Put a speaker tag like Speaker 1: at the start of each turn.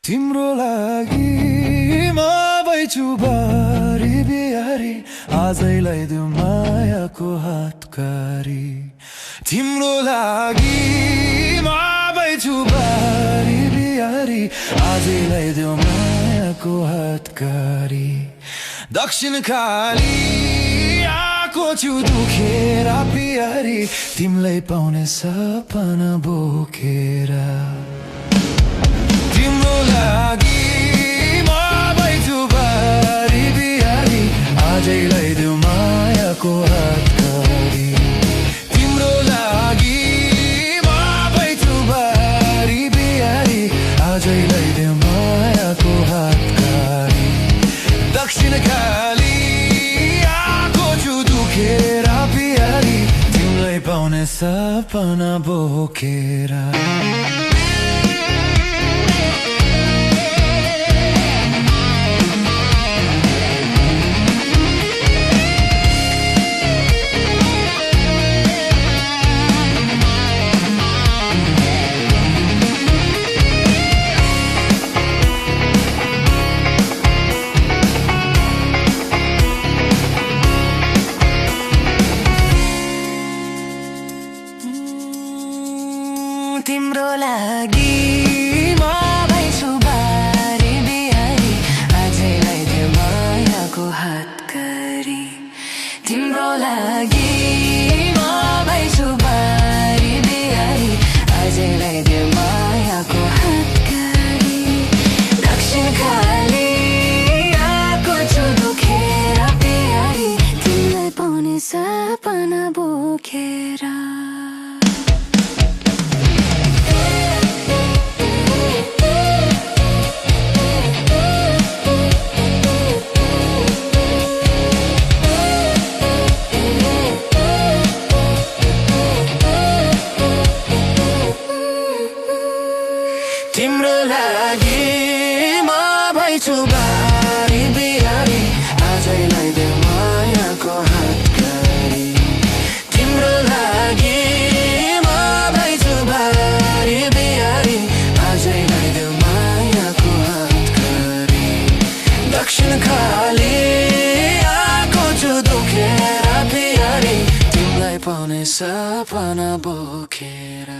Speaker 1: तिम्रो लागि म भइछु बारी बिहारी आजैलाई देऊ मायाको हातकारी तिम्रो लागि म भइछु बारी बिहारी आजैलाई देऊ मायाको हातकारी दक्षिण काली आको छु दुखेर बिहारी तिमीलाई पाउने सपना बोकेर तिम्रो लागि म भइछु बारी बिहारी आजैलाई देऊ मायाको हातकारी तिम्रो लागि म भइछु बारी बिहारी आजैलाई देऊ मायाको हातकारी दक्षिण काली आको छु दुखेर बिहारी तिमीलाई पाउने सपना बोकेर तिम्रो लागि म भइछु बारी बिहारी आजैलाई देऊ मायाको हातकारी तिम्रो लागि म भइछु बारी बिहारी आजैलाई देऊ मायाको हातकारी दक्षिण काली आको छु दुखेर बिहारी तिमीलाई पाउने सपना बोकेर तिम्रो लागि म भइछु बारी बिहारी आजैलाई देऊ मायाको हातकारी तिम्रो लागि म भइछु बारी बिहारी आजैलाई देऊ मायाको हातकारी दक्षिण काली आको छु दुखेर बिहारी तिमीलाई पाउने सपना बोकेर